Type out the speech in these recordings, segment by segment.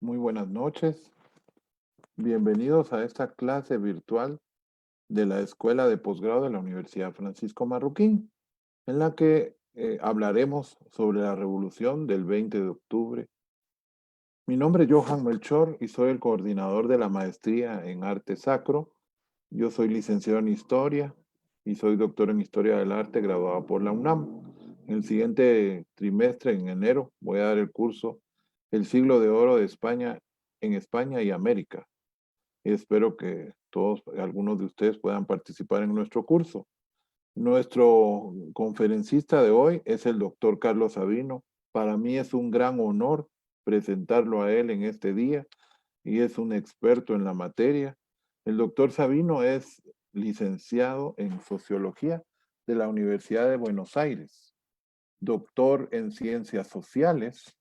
Muy buenas noches. Bienvenidos a esta clase virtual de la Escuela de Posgrado de la Universidad Francisco Marroquín, en la que hablaremos sobre la revolución del 20 de octubre. Mi nombre es Johan Melchor y soy el coordinador de la maestría en Arte Sacro. Yo soy licenciado en Historia y soy doctor en Historia del Arte graduado por la UNAM. En el siguiente trimestre, en enero, voy a dar el curso El siglo de oro de España en España y América. Y espero que algunos de ustedes puedan participar en nuestro curso. Nuestro conferencista de hoy es el doctor Carlos Sabino. Para mí es un gran honor presentarlo a él en este día y es un experto en la materia. El doctor Sabino es licenciado en Sociología de la Universidad de Buenos Aires, doctor en Ciencias Sociales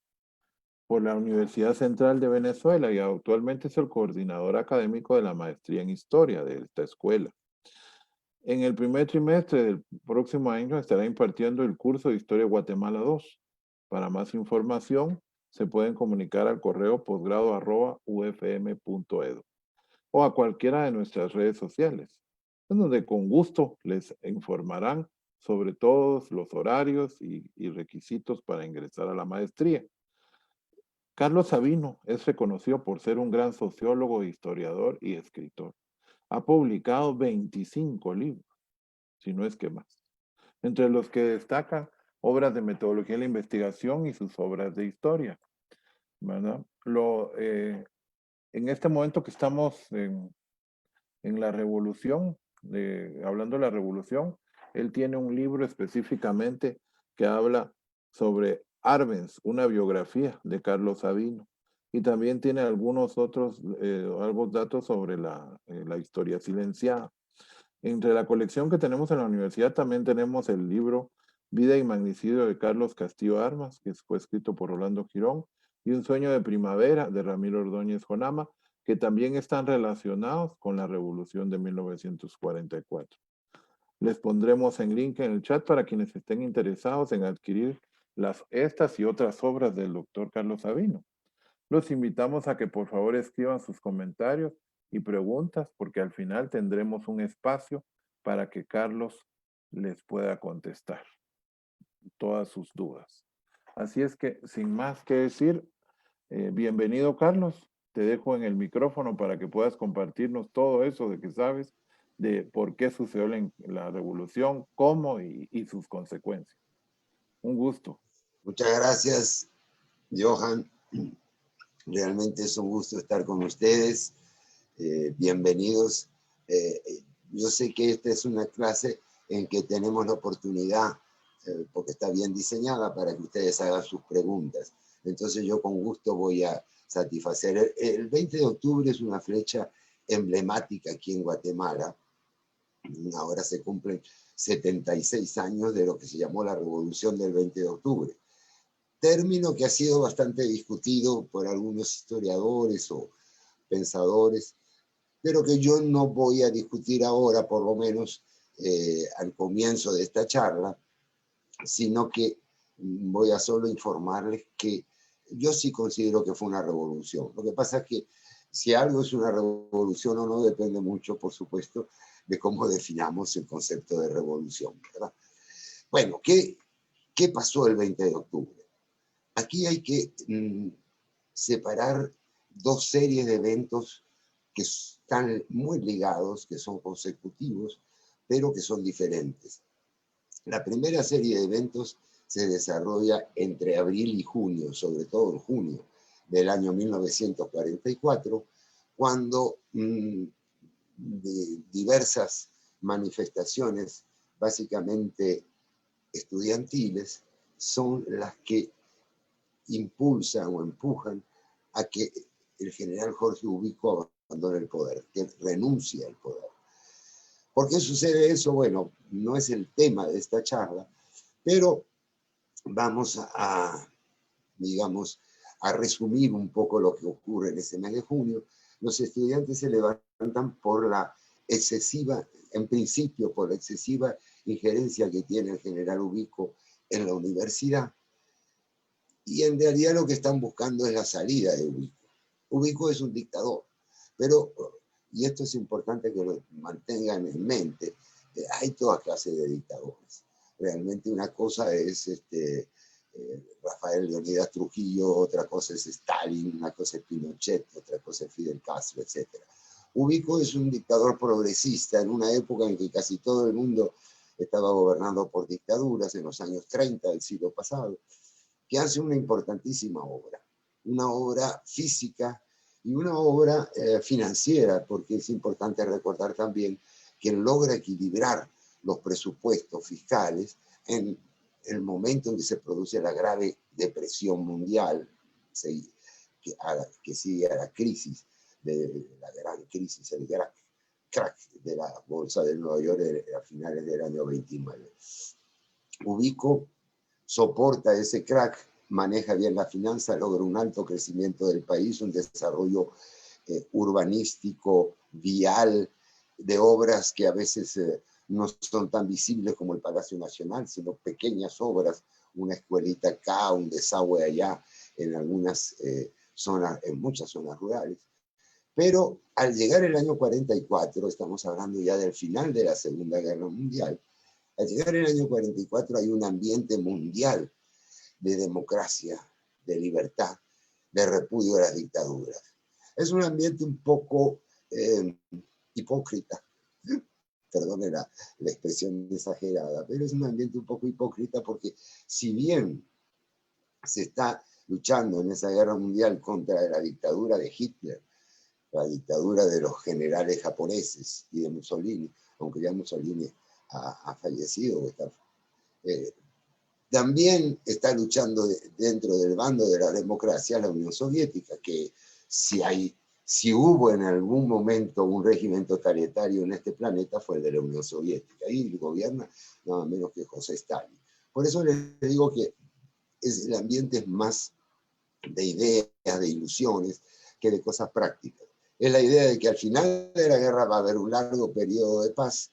por la Universidad Central de Venezuela y actualmente es el coordinador académico de la maestría en Historia de esta escuela. En el primer trimestre del próximo año estará impartiendo el curso de Historia Guatemala 2. Para más información, se pueden comunicar al correo posgrado@ufm.edu o a cualquiera de nuestras redes sociales, en donde con gusto les informarán sobre todos los horarios y requisitos para ingresar a la maestría. Carlos Sabino es reconocido por ser un gran sociólogo, historiador y escritor. Ha publicado 25 libros, si no es que más, entre los que destacan obras de metodología de la investigación y sus obras de historia, ¿verdad? En este momento que estamos en la revolución, hablando de la revolución, él tiene un libro específicamente que habla sobre Arbenz, una biografía de Carlos Sabino. Y también tiene algunos otros datos sobre la historia silenciada. Entre la colección que tenemos en la universidad también tenemos el libro Vida y Magnicidio de Carlos Castillo Armas, que fue escrito por Rolando Girón, y Un sueño de primavera de Ramiro Ordóñez Jonama, que también están relacionados con la revolución de 1944. Les pondremos en link en el chat para quienes estén interesados en adquirir estas y otras obras del doctor Carlos Sabino. Los invitamos a que por favor escriban sus comentarios y preguntas, porque al final tendremos un espacio para que Carlos les pueda contestar todas sus dudas. Así es que, sin más que decir, bienvenido Carlos. Te dejo en el micrófono para que puedas compartirnos todo eso de que sabes de por qué sucedió la revolución, cómo y sus consecuencias. Un gusto. Muchas gracias, Johan. Realmente es un gusto estar con ustedes. Bienvenidos. Yo sé que esta es una clase en que tenemos la oportunidad, porque está bien diseñada, para que ustedes hagan sus preguntas. Entonces yo con gusto voy a satisfacer. El 20 de octubre es una fecha emblemática aquí en Guatemala. Ahora se cumplen 76 años de lo que se llamó la Revolución del 20 de octubre. Término que ha sido bastante discutido por algunos historiadores o pensadores, pero que yo no voy a discutir ahora, por lo menos al comienzo de esta charla, sino que voy a solo informarles que yo sí considero que fue una revolución. Lo que pasa es que si algo es una revolución o no depende mucho, por supuesto, de cómo definamos el concepto de revolución, ¿verdad? Bueno, ¿qué pasó el 20 de octubre? Aquí hay que separar dos series de eventos que están muy ligados, que son consecutivos, pero que son diferentes. La primera serie de eventos se desarrolla entre abril y junio, sobre todo en junio del año 1944, cuando de diversas manifestaciones, básicamente estudiantiles, son las que impulsan o empujan a que el general Jorge Ubico abandone el poder, que renuncie al poder. ¿Por qué sucede eso? Bueno, no es el tema de esta charla, pero vamos digamos, a resumir un poco lo que ocurre en ese mes de junio. Los estudiantes se levantan por la excesiva, en principio por la excesiva injerencia que tiene el general Ubico en la universidad, y en realidad lo que están buscando es la salida de Ubico. Ubico es un dictador, pero, y esto es importante que lo mantengan en mente, hay toda clase de dictadores. Realmente una cosa es Rafael Leonidas Trujillo, otra cosa es Stalin, una cosa es Pinochet, otra cosa es Fidel Castro, etc. Ubico es un dictador progresista en una época en que casi todo el mundo estaba gobernando por dictaduras, en los años 30 del siglo pasado, que hace una importantísima obra, una obra física y una obra financiera, porque es importante recordar también que logra equilibrar los presupuestos fiscales en el momento en que se produce la grave depresión mundial, que sigue a la crisis, de la gran crisis, el gran crack de la bolsa de Nueva York a finales del año 29. Ubico soporta ese crack, maneja bien la finanza, logra un alto crecimiento del país, un desarrollo urbanístico, vial, de obras que a veces no son tan visibles como el Palacio Nacional, sino pequeñas obras, una escuelita acá, un desagüe allá, en algunas zonas, en muchas zonas rurales. Pero al llegar el año 44, estamos hablando ya del final de la Segunda Guerra Mundial, al llegar el año 44 hay un ambiente mundial de democracia, de libertad, de repudio a las dictaduras. Es un ambiente un poco hipócrita, perdone la expresión exagerada, pero es un ambiente un poco hipócrita porque si bien se está luchando en esa guerra mundial contra la dictadura de Hitler, la dictadura de los generales japoneses y de Mussolini, aunque ya Mussolini ha fallecido, también está luchando dentro del bando de la democracia la Unión Soviética, que si hubo en algún momento un régimen totalitario en este planeta fue el de la Unión Soviética, y gobierna nada menos que José Stalin. Por eso les digo que el ambiente es más de ideas, de ilusiones, que de cosas prácticas. Es la idea de que al final de la guerra va a haber un largo periodo de paz,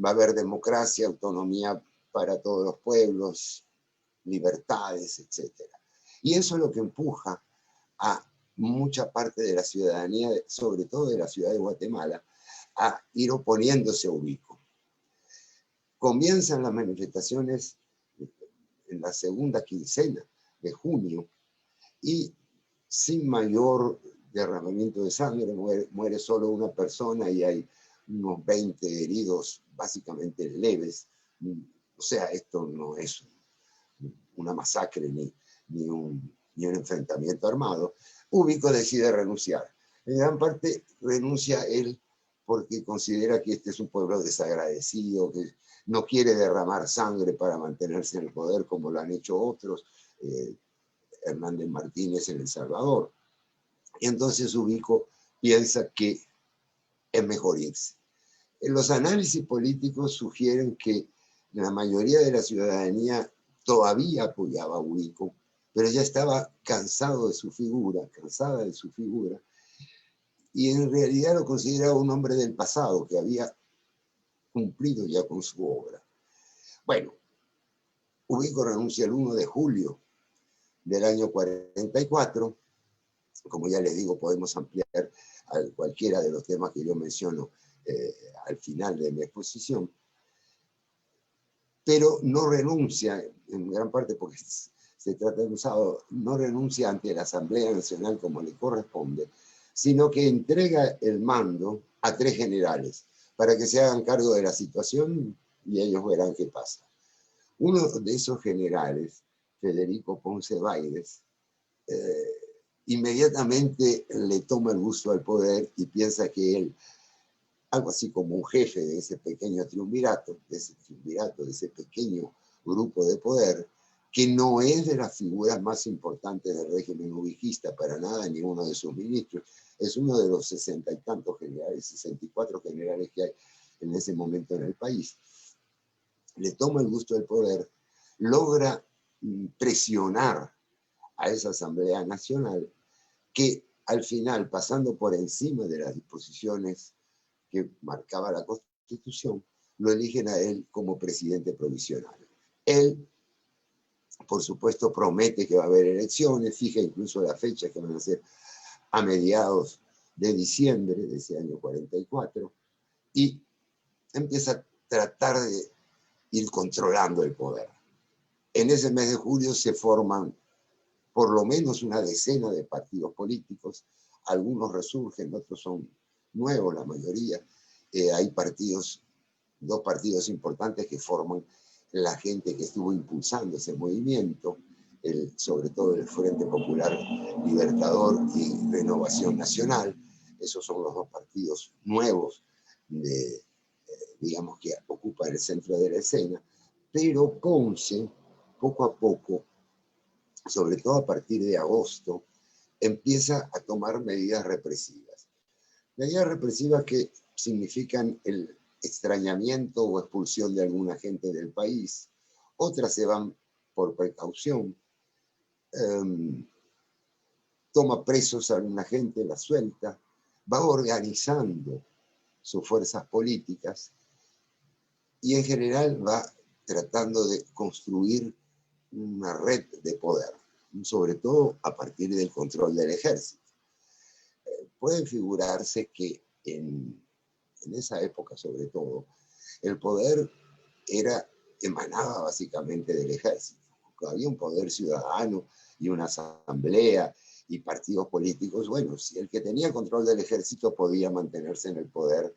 va a haber democracia, autonomía para todos los pueblos, libertades, etc. Y eso es lo que empuja a mucha parte de la ciudadanía, sobre todo de la ciudad de Guatemala, a ir oponiéndose a Ubico. Comienzan las manifestaciones en la segunda quincena de junio y sin mayor derramamiento de sangre, muere solo una persona y hay unos 20 heridos básicamente leves. O sea, esto no es una masacre ni un enfrentamiento armado. Ubico decide renunciar. En gran parte renuncia él porque considera que este es un pueblo desagradecido, que no quiere derramar sangre para mantenerse en el poder como lo han hecho otros, Hernández Martínez en El Salvador. Y entonces Ubico piensa que es mejor irse. Los análisis políticos sugieren que la mayoría de la ciudadanía todavía apoyaba a Ubico, pero ya estaba cansada de su figura, y en realidad lo consideraba un hombre del pasado que había cumplido ya con su obra. Bueno, Ubico renuncia el 1 de julio del año 44. Como ya les digo, podemos ampliar a cualquiera de los temas que yo menciono al final de mi exposición, pero no renuncia, en gran parte porque se trata de un sábado, no renuncia ante la Asamblea Nacional como le corresponde, sino que entrega el mando a 3 generales para que se hagan cargo de la situación y ellos verán qué pasa. Uno de esos generales, Federico Ponce Báidez, inmediatamente le toma el gusto al poder y piensa que él, algo así como un jefe de ese pequeño triunvirato, de ese pequeño grupo de poder, que no es de las figuras más importantes del régimen ubijista, para nada, ni uno de sus ministros, es uno de los 60 y tantos generales, 64 generales que hay en ese momento en el país. Le toma el gusto del poder, logra presionar a esa Asamblea Nacional, que al final, pasando por encima de las disposiciones que marcaba la Constitución, lo eligen a él como presidente provisional. Él, por supuesto, promete que va a haber elecciones, fija incluso la fecha que van a ser a mediados de diciembre de ese año 44 y empieza a tratar de ir controlando el poder. En ese mes de julio se forman por lo menos una decena de partidos políticos, algunos resurgen, otros son nuevos, la mayoría. Hay partidos, dos partidos importantes que forman la gente que estuvo impulsando ese movimiento, sobre todo el Frente Popular Libertador y Renovación Nacional. Esos son los dos partidos nuevos, digamos, que ocupan el centro de la escena. Pero Ponce, poco a poco, sobre todo a partir de agosto, empieza a tomar medidas represivas. Medidas represivas que significan el extrañamiento o expulsión de alguna gente del país, otras se van por precaución, toma presos a alguna gente, la suelta, va organizando sus fuerzas políticas y en general va tratando de construir una red de poder, sobre todo a partir del control del ejército. Puede figurarse que en esa época, sobre todo, el poder emanaba básicamente del ejército. Había un poder ciudadano y una asamblea y partidos políticos. Bueno, si el que tenía control del ejército podía mantenerse en el poder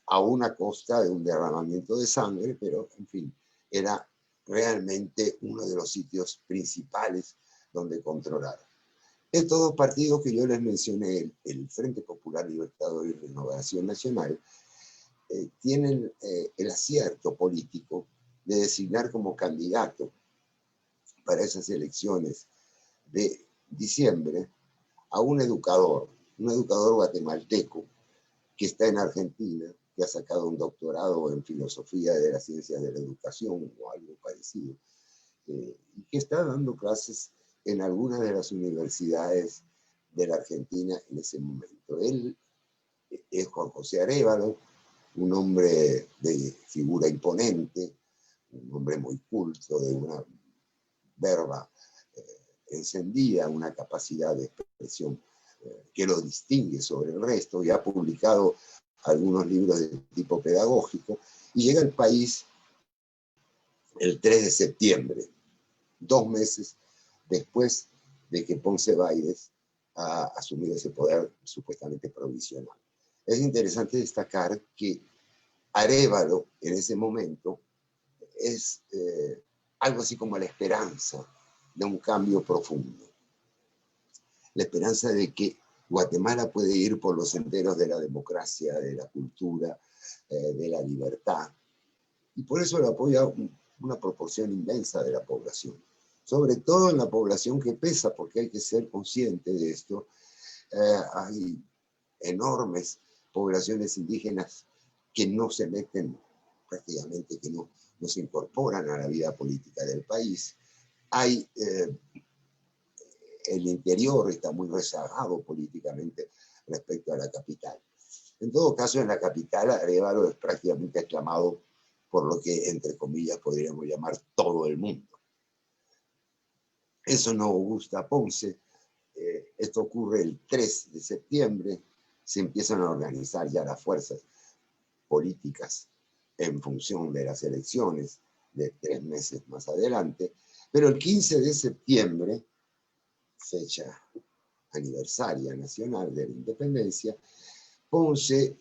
a una costa de un derramamiento de sangre, pero en fin, era realmente uno de los sitios principales donde controlar. Estos dos partidos que yo les mencioné, el Frente Popular Libertador y Renovación Nacional, tienen el acierto político de designar como candidato para esas elecciones de diciembre a un educador guatemalteco que está en Argentina, que ha sacado un doctorado en filosofía de las ciencias de la educación o algo parecido, y que está dando clases en algunas de las universidades de la Argentina en ese momento. Él es Juan José Arévalo, un hombre de figura imponente, un hombre muy culto, de una verba encendida, una capacidad de expresión que lo distingue sobre el resto, y ha publicado algunos libros de tipo pedagógico, y llega al país el 3 de septiembre, 2 meses después de que Ponce Báidez ha asumido ese poder supuestamente provisional. Es interesante destacar que Arévalo en ese momento es algo así como la esperanza de un cambio profundo. La esperanza de que Guatemala puede ir por los senderos de la democracia, de la cultura, de la libertad. Y por eso lo apoya una proporción inmensa de la población. Sobre todo en la población que pesa, porque hay que ser consciente de esto. Hay enormes poblaciones indígenas que no se meten, prácticamente que no se incorporan a la vida política del país. Hay el interior está muy rezagado políticamente respecto a la capital. En todo caso, en la capital, Arévalo es prácticamente aclamado por lo que, entre comillas, podríamos llamar todo el mundo. Eso no gusta a Ponce. Esto ocurre el 3 de septiembre. Se empiezan a organizar ya las fuerzas políticas en función de las elecciones de 3 meses más adelante. Pero el 15 de septiembre, fecha aniversaria nacional de la independencia, Ponce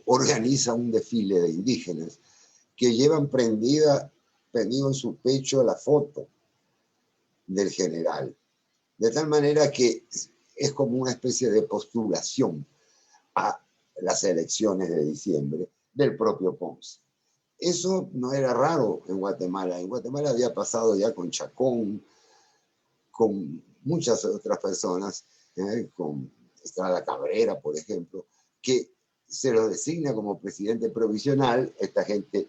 organiza un desfile de indígenas que llevan prendido en su pecho la foto del general, de tal manera que es como una especie de postulación a las elecciones de diciembre del propio Ponce. Eso no era raro en Guatemala. En Guatemala había pasado ya con Chacón, con muchas otras personas, con Estrada Cabrera, por ejemplo, que se lo designa como presidente provisional. Esta gente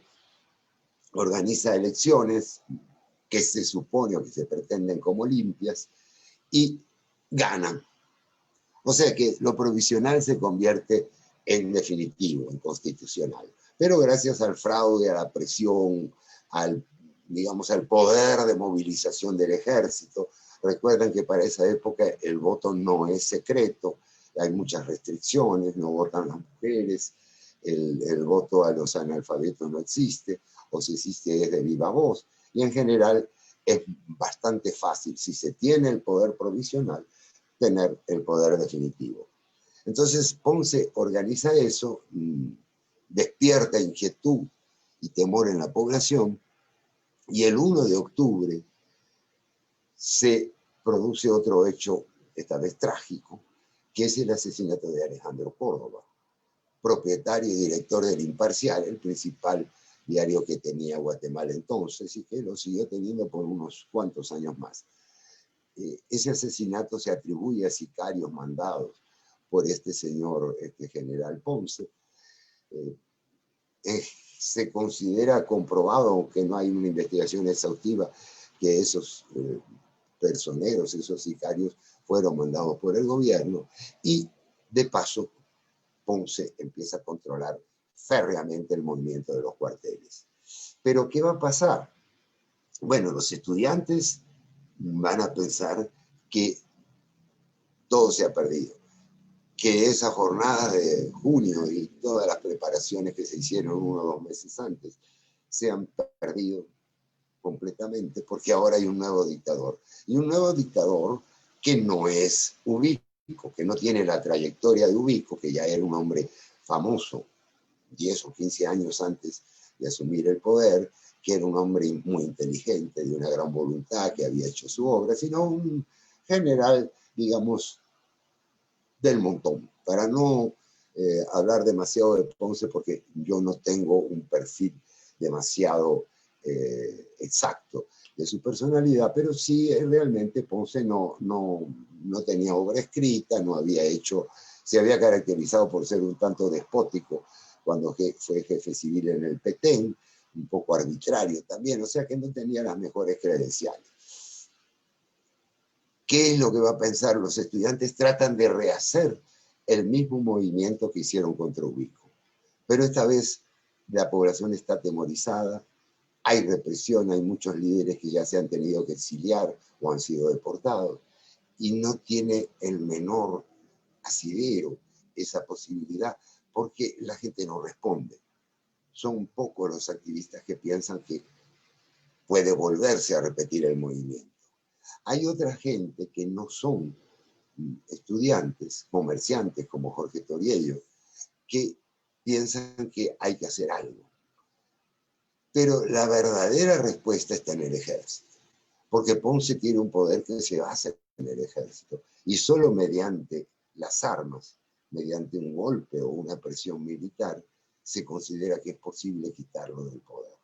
organiza elecciones que se supone o que se pretenden como limpias y ganan. O sea que lo provisional se convierte en definitivo, en constitucional. Pero gracias al fraude, a la presión, al poder de movilización del ejército. Recuerden que para esa época el voto no es secreto, hay muchas restricciones, no votan las mujeres, el voto a los analfabetos no existe, o si existe es de viva voz, y en general es bastante fácil, si se tiene el poder provisional, tener el poder definitivo. Entonces Ponce organiza eso, despierta inquietud y temor en la población, y el 1 de octubre se produce otro hecho, esta vez trágico, que es el asesinato de Alejandro Córdoba, propietario y director del Imparcial, el principal diario que tenía Guatemala entonces y que lo siguió teniendo por unos cuantos años más. Ese asesinato se atribuye a sicarios mandados por este señor, este general Ponce. Se considera comprobado, aunque no hay una investigación exhaustiva, que esos personeros, esos sicarios, fueron mandados por el gobierno, y de paso Ponce empieza a controlar férreamente el movimiento de los cuarteles. Pero ¿qué va a pasar? Bueno, los estudiantes van a pensar que todo se ha perdido, que esa jornada de junio y todas las preparaciones que se hicieron 1 o 2 meses antes se han perdido completamente, porque ahora hay un nuevo dictador. Y un nuevo dictador que no es Ubico, que no tiene la trayectoria de Ubico, que ya era un hombre famoso 10 o 15 años antes de asumir el poder, que era un hombre muy inteligente, de una gran voluntad, que había hecho su obra, sino un general, digamos, del montón. Para no hablar demasiado de Ponce, porque yo no tengo un perfil demasiado exacto de su personalidad, pero sí realmente Ponce no tenía obra escrita, no había hecho, se había caracterizado por ser un tanto despótico cuando fue jefe civil en el Petén, un poco arbitrario también, o sea que no tenía las mejores credenciales. ¿Qué es lo que va a pensar? Los estudiantes tratan de rehacer el mismo movimiento que hicieron contra Ubico, pero esta vez la población está atemorizada, hay represión, hay muchos líderes que ya se han tenido que exiliar o han sido deportados, y no tiene el menor asidero esa posibilidad, porque la gente no responde. Son pocos los activistas que piensan que puede volverse a repetir el movimiento. Hay otra gente que no son estudiantes, comerciantes como Jorge Toriello, que piensan que hay que hacer algo. Pero la verdadera respuesta está en el ejército, porque Ponce tiene un poder que se basa en el ejército, y solo mediante las armas, mediante un golpe o una presión militar, se considera que es posible quitarlo del poder.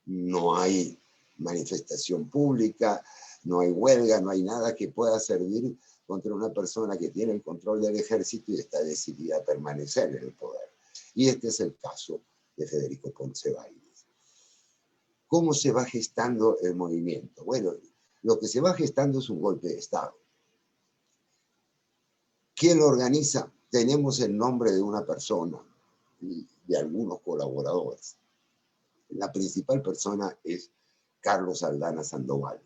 No hay manifestación pública, no hay huelga, no hay nada que pueda servir contra una persona que tiene el control del ejército y está decidida a permanecer en el poder. Y este es el caso de Federico Ponce Bayles. ¿Cómo se va gestando el movimiento? Bueno, lo que se va gestando es un golpe de Estado. ¿Quién lo organiza? Tenemos el nombre de una persona y de algunos colaboradores. La principal persona es Carlos Aldana Sandoval.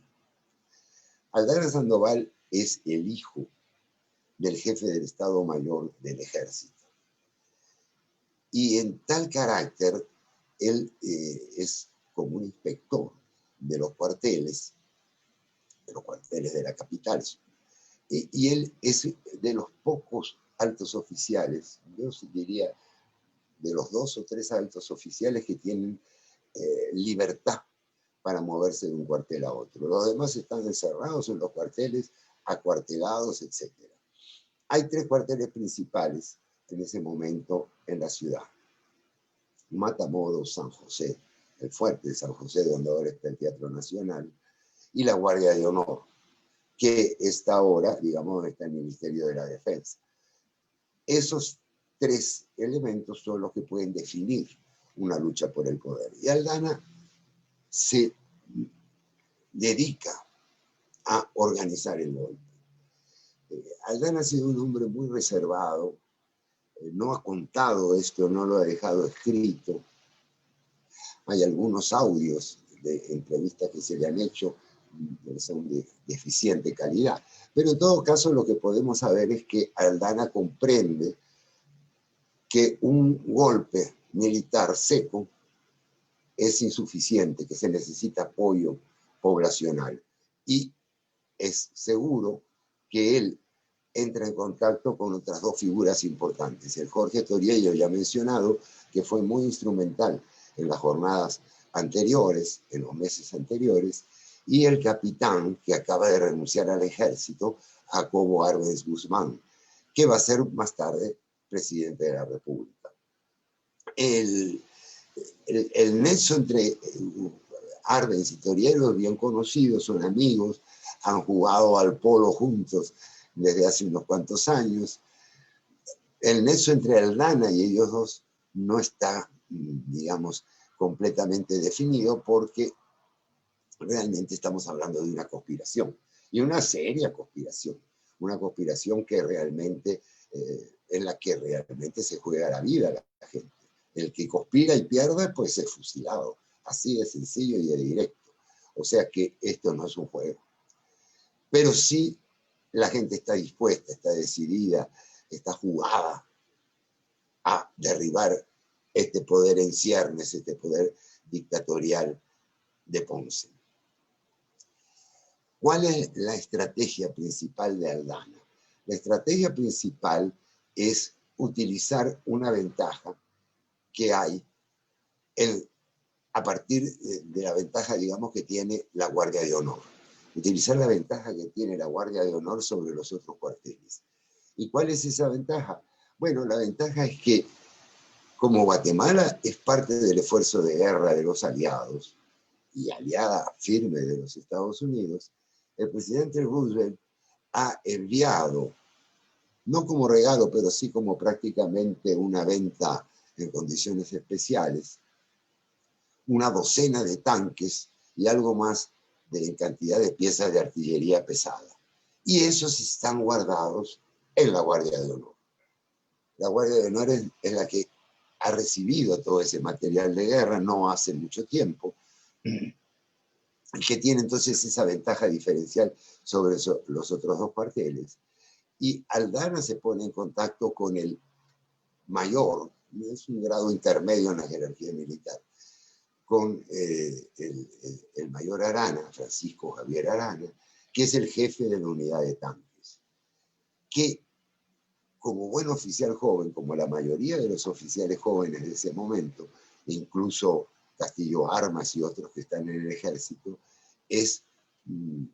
Aldana Sandoval es el hijo del jefe del Estado Mayor del Ejército. Y en tal carácter, él es como un inspector de los cuarteles de la capital. Y él es de los pocos altos oficiales, yo diría de los 2 o 3 altos oficiales que tienen libertad para moverse de un cuartel a otro. Los demás están encerrados en los cuarteles, acuartelados, etc. Hay 3 cuarteles principales en ese momento en la ciudad. Matamoros, San José, el fuerte de San José, donde ahora está el Teatro Nacional, y la Guardia de Honor, que está ahora, digamos, está en el Ministerio de la Defensa. Esos 3 elementos son los que pueden definir una lucha por el poder. Y Aldana se dedica a organizar el golpe. Aldana ha sido un hombre muy reservado, no ha contado esto, no lo ha dejado escrito. Hay algunos audios de entrevistas que se le han hecho son de deficiente calidad. Pero en todo caso lo que podemos saber es que Aldana comprende que un golpe militar seco es insuficiente, que se necesita apoyo poblacional. Y es seguro que él entra en contacto con otras dos figuras importantes. El Jorge Toriello, ya mencionado, que fue muy instrumental en las jornadas anteriores, en los meses anteriores, y el capitán que acaba de renunciar al ejército, Jacobo Arbenz Guzmán, que va a ser más tarde presidente de la República. El nexo entre Arbenz y Toriello es bien conocido, son amigos, han jugado al polo juntos desde hace unos cuantos años. El nexo entre Aldana y ellos dos no está, digamos, completamente definido porque realmente estamos hablando de una conspiración, y una seria conspiración, una conspiración que realmente, en la que realmente se juega la vida a la gente. El que conspira y pierde, pues es fusilado, así de sencillo y de directo. O sea que esto no es un juego. Pero sí la gente está dispuesta, está decidida, está jugada a derribar este poder en ciernes, este poder dictatorial de Ponce. ¿Cuál es la estrategia principal de Aldana? La estrategia principal es utilizar una ventaja que hay a partir de la ventaja, digamos, que tiene la Guardia de Honor. Utilizar la ventaja que tiene la Guardia de Honor sobre los otros cuarteles. ¿Y cuál es esa ventaja? Bueno, la ventaja es que como Guatemala es parte del esfuerzo de guerra de los aliados y aliada firme de los Estados Unidos, el presidente Roosevelt ha enviado, no como regalo, pero sí como prácticamente una venta en condiciones especiales, una docena de tanques y algo más de cantidad de piezas de artillería pesada. Y esos están guardados en la Guardia de Honor. La Guardia de Honor es la que ha recibido todo ese material de guerra no hace mucho tiempo, que tiene entonces esa ventaja diferencial sobre los otros dos cuarteles. Y Aldana se pone en contacto con el mayor, es un grado intermedio en la jerarquía militar, con el mayor Arana, Francisco Javier Arana, que es el jefe de la unidad de tanques, que como buen oficial joven, como la mayoría de los oficiales jóvenes de ese momento, incluso Castillo Armas y otros que están en el ejército, es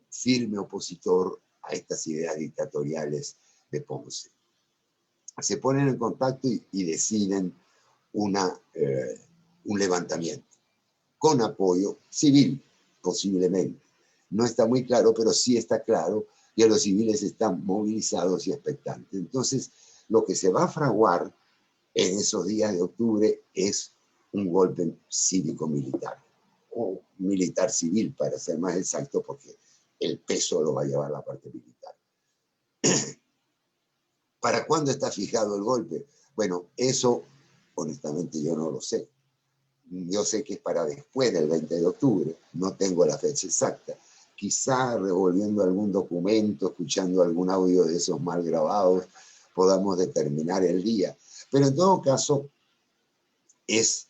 firme opositor a estas ideas dictatoriales de Ponce. Se ponen en contacto y deciden un levantamiento con apoyo civil, posiblemente. No está muy claro, pero sí está claro que los civiles están movilizados y expectantes. Entonces, lo que se va a fraguar en esos días de octubre es un golpe cívico-militar, o militar-civil, para ser más exacto, porque el peso lo va a llevar la parte militar. ¿Para cuándo está fijado el golpe? Bueno, eso honestamente yo no lo sé. Yo sé que es para después del 20 de octubre, no tengo la fecha exacta. Quizá revolviendo algún documento, escuchando algún audio de esos mal grabados, podamos determinar el día. Pero en todo caso, es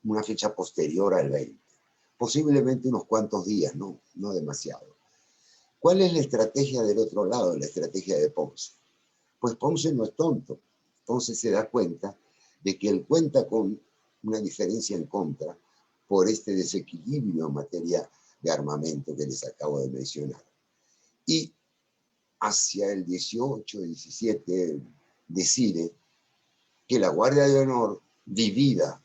una fecha posterior al 20. Posiblemente unos cuantos días, no demasiado. ¿Cuál es la estrategia del otro lado, la estrategia de Ponce? Pues Ponce no es tonto. Ponce se da cuenta de que él cuenta con una diferencia en contra por este desequilibrio en materia de armamento que les acabo de mencionar. Y hacia el 18, 17, decide que la Guardia de Honor divida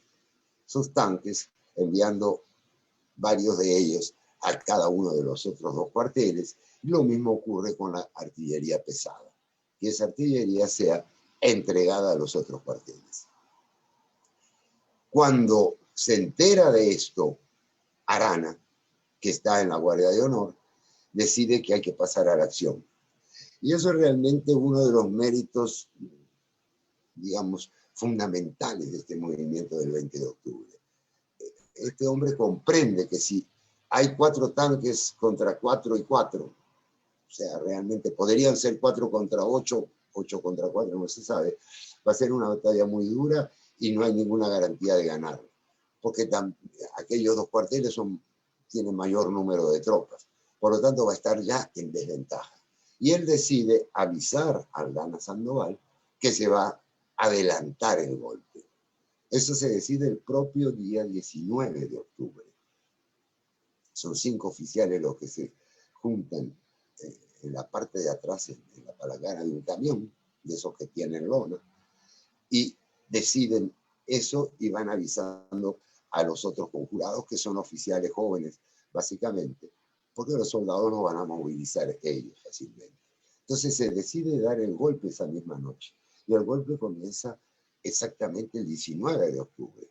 sus tanques, enviando varios de ellos a cada uno de los otros dos cuarteles. Lo mismo ocurre con la artillería pesada, que esa artillería sea entregada a los otros cuarteles. Cuando se entera de esto, Arana, que está en la Guardia de Honor, decide que hay que pasar a la acción. Y eso es realmente uno de los méritos, digamos, fundamentales de este movimiento del 20 de octubre. Este hombre comprende que si hay 4 tanques contra 4 y 4. O sea, realmente podrían ser 4 contra 8, 8 contra 4, no se sabe. Va a ser una batalla muy dura y no hay ninguna garantía de ganar, porque aquellos 2 cuarteles tienen mayor número de tropas. Por lo tanto, va a estar ya en desventaja. Y él decide avisar a Aldana Sandoval que se va a adelantar el golpe. Eso se decide el propio día 19 de octubre. Son 5 oficiales los que se juntan en la parte de atrás, en la palangana de un camión, de esos que tienen lona, y deciden eso y van avisando a los otros conjurados, que son oficiales jóvenes, básicamente, porque los soldados los van a movilizar ellos fácilmente. Entonces se decide dar el golpe esa misma noche, y el golpe comienza exactamente el 19 de octubre.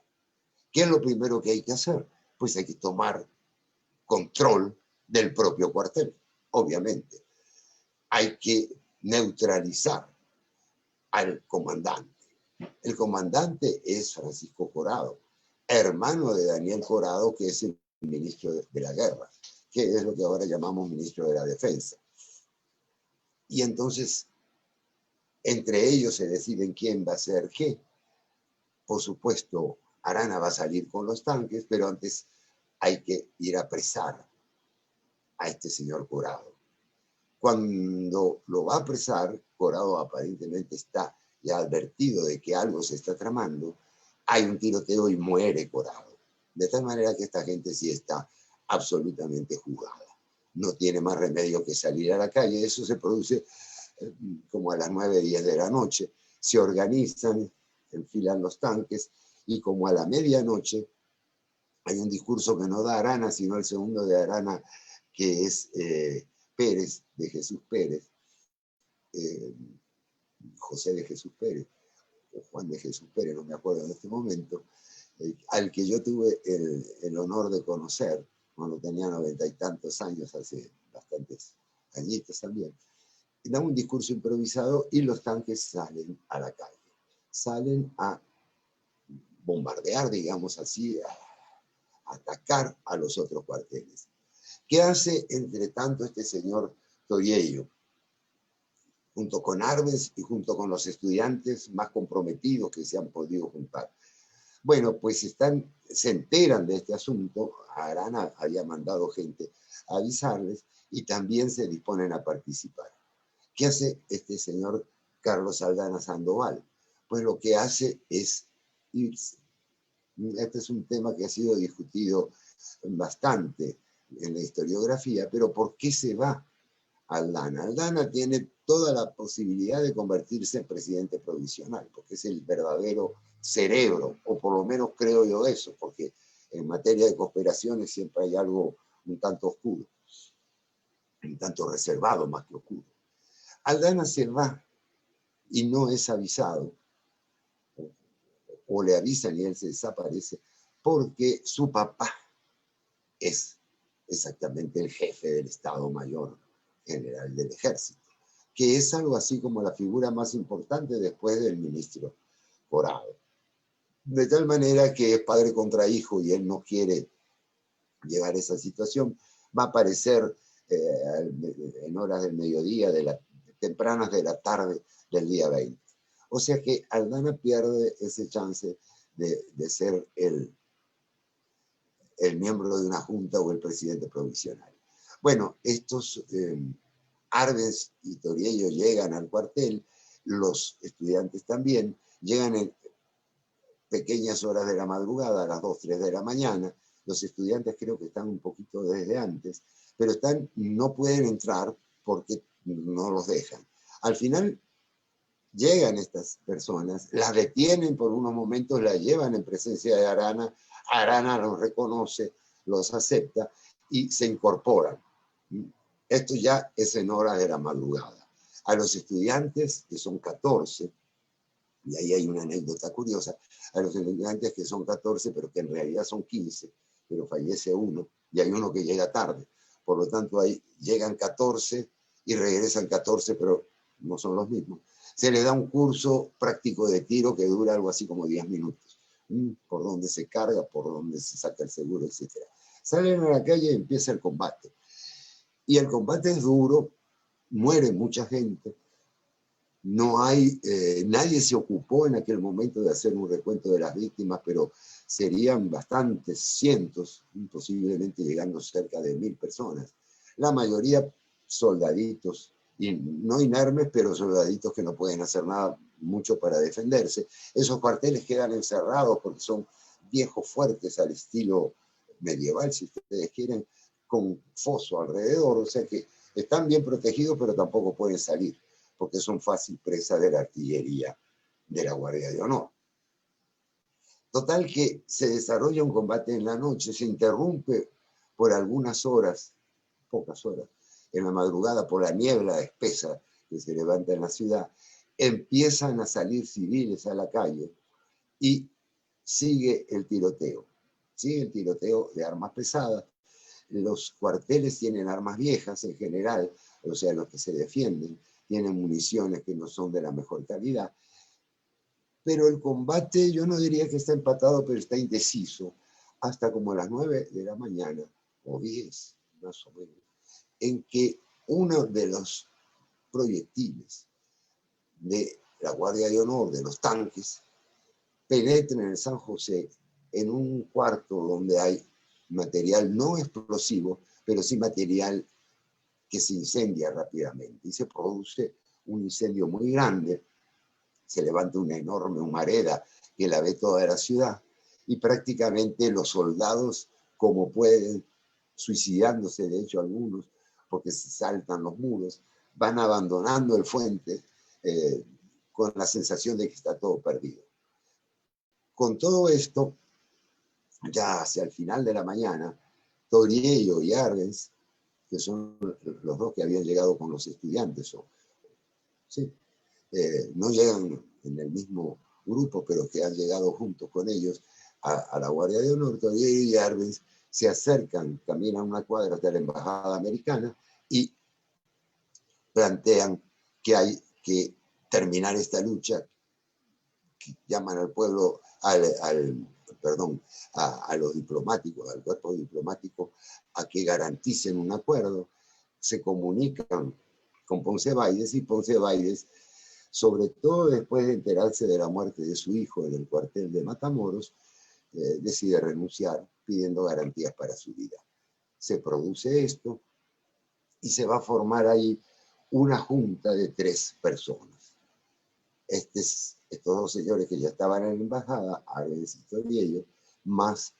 ¿Qué es lo primero que hay que hacer? Pues hay que tomar control del propio cuartel, obviamente. Hay que neutralizar al comandante. El comandante es Francisco Corado, hermano de Daniel Corado, que es el ministro de la Guerra, que es lo que ahora llamamos ministro de la Defensa. Y entonces, entre ellos se deciden quién va a ser qué. Por supuesto, Arana va a salir con los tanques, pero antes hay que ir a apresar a este señor Corado. Cuando lo va a apresar, Corado aparentemente está ya advertido de que algo se está tramando, hay un tiroteo y muere Corado. De tal manera que esta gente sí está absolutamente jugada. No tiene más remedio que salir a la calle. Eso se produce como a las 9, 10 de la noche. Se organizan, enfilan los tanques, y como a la medianoche hay un discurso que no da Arana, sino el segundo de Arana, que es Pérez, de Jesús Pérez, José de Jesús Pérez, o Juan de Jesús Pérez, no me acuerdo en este momento, al que yo tuve el honor de conocer cuando tenía 90 y tantos años, hace bastantes añitos también. Da un discurso improvisado y los tanques salen a la calle, salen a bombardear, digamos así, a atacar a los otros cuarteles. ¿Qué hace, entre tanto, este señor Toriello? Junto con Arbenz y junto con los estudiantes más comprometidos que se han podido juntar. Bueno, pues se enteran de este asunto. Arana había mandado gente a avisarles y también se disponen a participar. ¿Qué hace este señor Carlos Aldana Sandoval? Pues lo que hace es irse. Este es un tema que ha sido discutido bastante en la historiografía, pero ¿por qué se va Aldana? Aldana tiene toda la posibilidad de convertirse en presidente provisional, porque es el verdadero cerebro, o por lo menos creo yo eso, porque en materia de cooperaciones siempre hay algo un tanto oscuro, un tanto reservado más que oscuro. Aldana se va y no es avisado, o le avisan y él se desaparece, porque su papá es exactamente el jefe del Estado Mayor General del Ejército, que es algo así como la figura más importante después del ministro Corado. De tal manera que es padre contra hijo y él no quiere llegar a esa situación. Va a aparecer en horas del mediodía, tempranas de la tarde del día 20. O sea que Aldana pierde ese chance de ser el miembro de una junta o el presidente provisional. Bueno, estos Arbenz y Toriello llegan al cuartel, los estudiantes también, llegan en pequeñas horas de la madrugada, a las 2, 3 de la mañana. Los estudiantes creo que están un poquito desde antes, pero no pueden entrar porque no los dejan. Al final llegan estas personas, las detienen por unos momentos, las llevan en presencia de Arana, Arana los reconoce, los acepta y se incorporan. Esto ya es en horas de la madrugada. A los estudiantes, que son 14, y ahí hay una anécdota curiosa, a los estudiantes que son 14, pero que en realidad son 15, pero fallece uno, y hay uno que llega tarde. Por lo tanto, ahí llegan 14 y regresan 14, pero no son los mismos. Se le da un curso práctico de tiro que dura algo así como 10 minutos. Por dónde se carga, por dónde se saca el seguro, etc. Salen a la calle y empieza el combate. Y el combate es duro, muere mucha gente. No hay, nadie se ocupó en aquel momento de hacer un recuento de las víctimas, pero serían bastantes, cientos, posiblemente llegando cerca de 1000 personas. La mayoría soldaditos, y no inermes, pero soldaditos que no pueden hacer nada mucho para defenderse. Esos cuarteles quedan encerrados porque son viejos fuertes al estilo medieval, si ustedes quieren, con foso alrededor, o sea que están bien protegidos, pero tampoco pueden salir, porque son fácil presa de la artillería de la Guardia de Honor. Total que se desarrolla un combate en la noche, se interrumpe por algunas horas, pocas horas, en la madrugada por la niebla espesa que se levanta en la ciudad, empiezan a salir civiles a la calle y sigue el tiroteo de armas pesadas. Los cuarteles tienen armas viejas en general, o sea, los que se defienden, tienen municiones que no son de la mejor calidad, pero el combate yo no diría que está empatado, pero está indeciso, hasta como a las 9 de la mañana, o 10 más o menos, en que uno de los proyectiles de la Guardia de Honor, de los tanques, penetra en el San José, en un cuarto donde hay material no explosivo, pero sí material que se incendia rápidamente, y se produce un incendio muy grande, se levanta una enorme humareda que la ve toda la ciudad, y prácticamente los soldados, como pueden, suicidándose de hecho algunos, porque se saltan los muros, van abandonando el fuente con la sensación de que está todo perdido. Con todo esto, ya hacia el final de la mañana, Toriello y Arbenz, que son los dos que habían llegado con los estudiantes, ¿sí? No llegan en el mismo grupo, pero que han llegado juntos con ellos a la Guardia de Honor. Toriello y Arbenz se acercan, caminan una cuadra hasta la Embajada Americana y plantean que hay que terminar esta lucha, que llaman al pueblo, a los diplomáticos, al cuerpo diplomático, a que garanticen un acuerdo. Se comunican con Ponce Baides, y Ponce Baides, sobre todo después de enterarse de la muerte de su hijo en el cuartel de Matamoros, decide renunciar pidiendo garantías para su vida. Se produce esto y se va a formar ahí una junta de 3 personas. Estos dos señores que ya estaban en la embajada, Arbenz y Toriello, más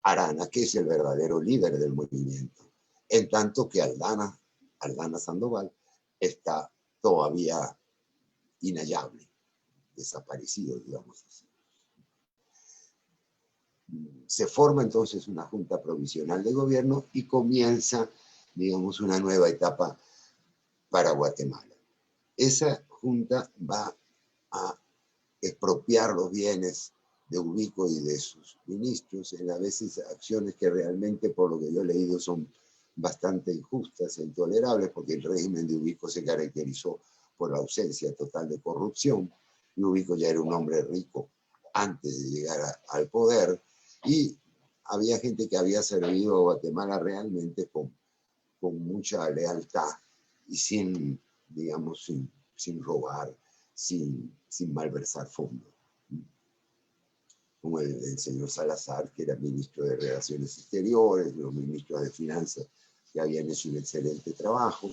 Arana, que es el verdadero líder del movimiento, en tanto que Aldana Sandoval está todavía inhallable, desaparecido, digamos así. Se forma entonces una junta provisional de gobierno y comienza, digamos, una nueva etapa para Guatemala. Esa junta va a expropiar los bienes de Ubico y de sus ministros, en a veces acciones que realmente, por lo que yo he leído, son bastante injustas e intolerables, porque el régimen de Ubico se caracterizó por la ausencia total de corrupción, y Ubico ya era un hombre rico antes de llegar al poder, y había gente que había servido a Guatemala realmente con mucha lealtad y sin, digamos, sin robar, sin malversar fondos. Como el señor Salazar, que era ministro de Relaciones Exteriores, los ministros de Finanzas, que habían hecho un excelente trabajo.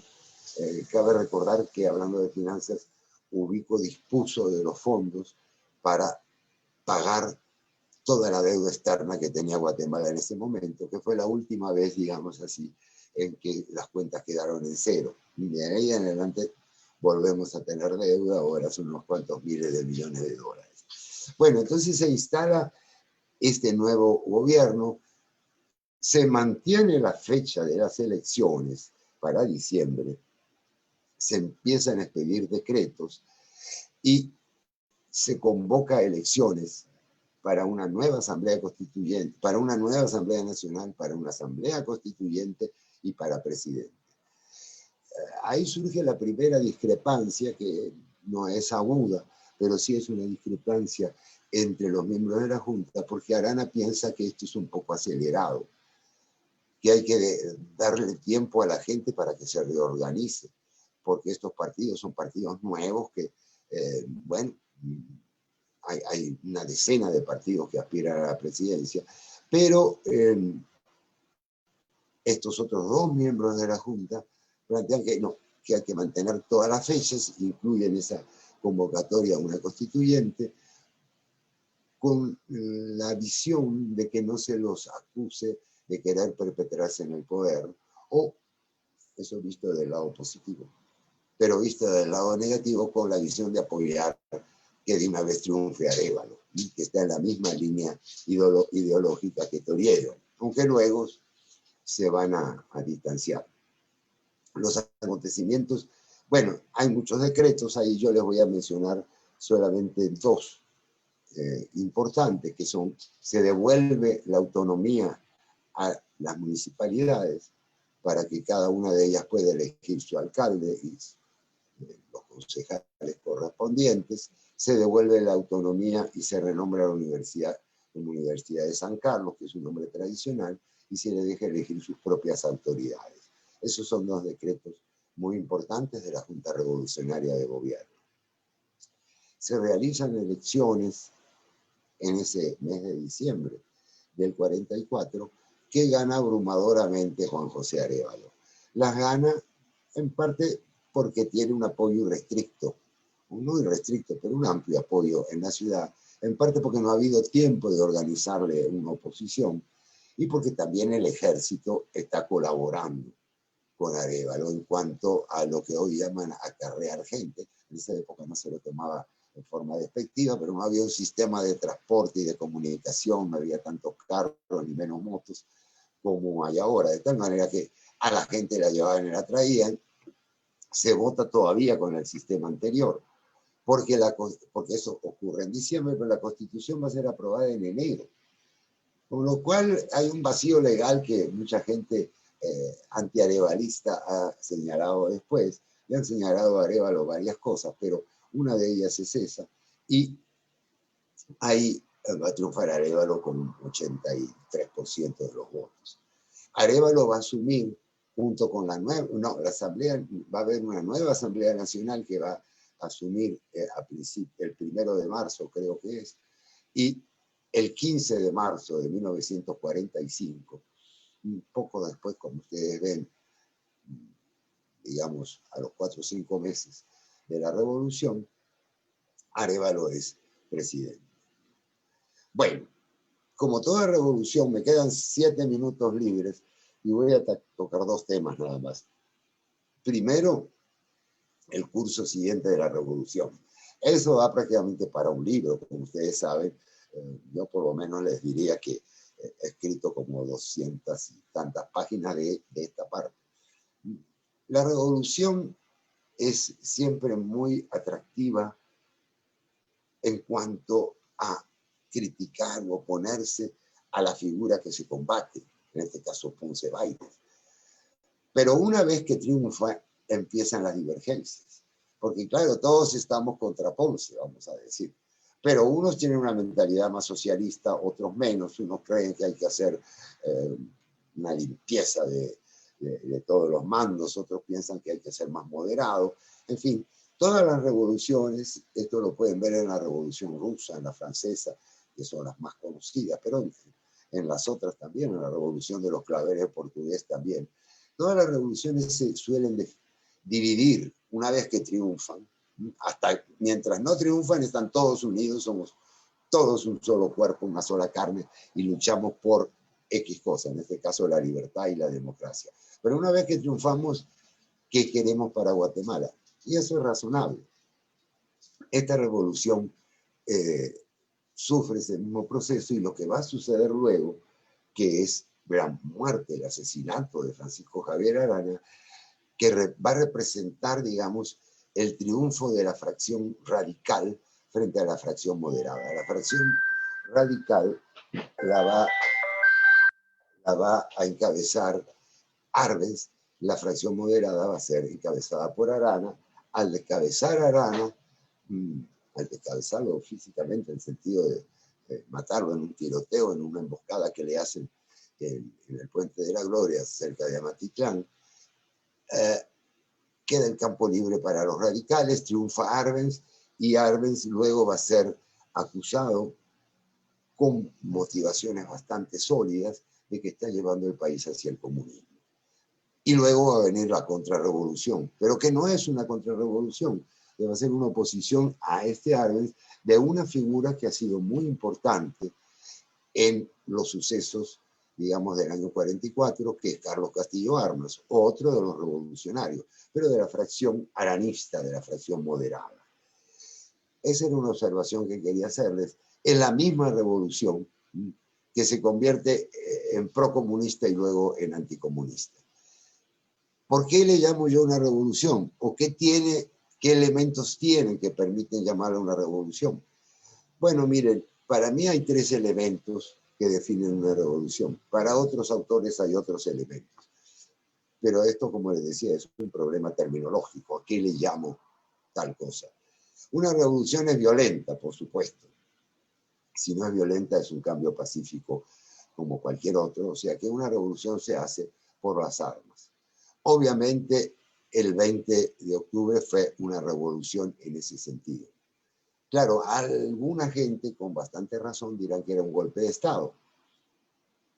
Cabe recordar que, hablando de finanzas, Ubico dispuso de los fondos para pagar toda la deuda externa que tenía Guatemala en ese momento, que fue la última vez, digamos así, en que las cuentas quedaron en cero. Y de ahí en adelante volvemos a tener deuda, ahora son unos cuantos miles de millones de dólares. Bueno, entonces se instala este nuevo gobierno, se mantiene la fecha de las elecciones para diciembre, se empiezan a expedir decretos y se convoca elecciones para una nueva asamblea constituyente, para una nueva asamblea nacional, para una asamblea constituyente y para presidente. Ahí surge la primera discrepancia, que no es aguda, pero sí es una discrepancia entre los miembros de la Junta, porque Arana piensa que esto es un poco acelerado. que hay que darle tiempo a la gente para que se reorganice, porque estos partidos son partidos nuevos que, bueno, hay una decena de partidos que aspiran a la presidencia, pero estos otros dos miembros de la Junta plantean que no, que hay que mantener todas las fechas, incluyen esa convocatoria a una constituyente, con la visión de que no se los acuse de querer perpetrarse en el poder, o eso visto del lado positivo, pero visto del lado negativo con la visión de apoyar que de una vez triunfe Arévalo, que está en la misma línea ideológica que Toriero, aunque luego se van a distanciar. Los acontecimientos, bueno, hay muchos decretos, ahí yo les voy a mencionar solamente dos importantes, que son, se devuelve la autonomía a las municipalidades para que cada una de ellas pueda elegir su alcalde y los concejales correspondientes, se devuelve la autonomía y se renombra la universidad como Universidad de San Carlos, que es un nombre tradicional, y se le deja elegir sus propias autoridades. Esos son dos decretos muy importantes de la Junta Revolucionaria de Gobierno. Se realizan elecciones en ese mes de diciembre del 44, que gana abrumadoramente Juan José Arévalo. Las gana en parte porque tiene un apoyo irrestricto, no irrestricto, pero un amplio apoyo en la ciudad, en parte porque no ha habido tiempo de organizarle una oposición y porque también el ejército está colaborando con Arévalo en cuanto a lo que hoy llaman acarrear gente. En esa época no se lo tomaba en forma despectiva, pero no había un sistema de transporte y de comunicación, no había tantos carros ni menos motos como hay ahora, de tal manera que a la gente la llevaban y la traían. Se vota todavía con el sistema anterior, porque eso ocurre en diciembre, pero la Constitución va a ser aprobada en enero. Con lo cual hay un vacío legal que mucha gente antiarevalista ha señalado después. Le han señalado a Arévalo varias cosas, pero una de ellas es esa. Y ahí va a triunfar Arévalo con un 83% de los votos. Arévalo va a asumir junto con la nueva, no, la asamblea, va a haber una nueva Asamblea Nacional que va a asumir el 1 de marzo, creo que es, y el 15 de marzo de 1945, un poco después, como ustedes ven, digamos, a los 4 o 5 meses de la revolución, Arévalo es presidente. Bueno, como toda revolución, me quedan 7 minutos libres y voy a tocar dos temas nada más. Primero, el curso siguiente de la revolución. Eso va prácticamente para un libro, como ustedes saben. Yo por lo menos les diría que he escrito como 200 y tantas páginas de esta parte. La revolución es siempre muy atractiva en cuanto a criticar o oponerse a la figura que se combate, en este caso Ponce Bailes. Pero una vez que triunfa, empiezan las divergencias. Porque claro, todos estamos contra Ponce, vamos a decir. Pero unos tienen una mentalidad más socialista, otros menos. Unos creen que hay que hacer una limpieza de todos los mandos, otros piensan que hay que ser más moderado. En fin, todas las revoluciones, esto lo pueden ver en la Revolución Rusa, en la francesa, que son las más conocidas, pero en las otras también, en la Revolución de los Claveres portugués también. Todas las revoluciones se suelen dividir una vez que triunfan. Hasta mientras no triunfan están todos unidos, somos todos un solo cuerpo, una sola carne y luchamos por X cosa, en este caso la libertad y la democracia. Pero una vez que triunfamos, ¿qué queremos para Guatemala? Y eso es razonable. Esta revolución sufre ese mismo proceso y lo que va a suceder luego, que es la muerte, el asesinato de Francisco Javier Arana, que va a representar, digamos, el triunfo de la fracción radical frente a la fracción moderada. La fracción radical la va a encabezar Arbenz, la fracción moderada va a ser encabezada por Arana. Al descabezar Arana, al descabezarlo físicamente, en el sentido de matarlo en un tiroteo, en una emboscada que le hacen en el Puente de la Gloria, cerca de Amatitlán, queda el campo libre para los radicales, triunfa Arbenz, y Arbenz luego va a ser acusado con motivaciones bastante sólidas de que está llevando el país hacia el comunismo. Y luego va a venir la contrarrevolución, pero que no es una contrarrevolución, que va a ser una oposición a este Arbenz de una figura que ha sido muy importante en los sucesos, digamos, del año 44, que es Carlos Castillo Armas, otro de los revolucionarios, pero de la fracción aranista, de la fracción moderada. Esa era una observación que quería hacerles. En la misma revolución que se convierte en procomunista y luego en anticomunista. ¿Por qué le llamo yo una revolución? ¿O qué elementos tienen que permiten llamarla una revolución? Bueno, miren, para mí hay 3 elementos que definen una revolución. Para otros autores hay otros elementos. Pero esto, como les decía, es un problema terminológico. ¿A qué le llamo tal cosa? Una revolución es violenta, por supuesto. Si no es violenta, es un cambio pacífico como cualquier otro. O sea que una revolución se hace por las armas. Obviamente, el 20 de octubre fue una revolución en ese sentido. Claro, alguna gente con bastante razón dirán que era un golpe de Estado.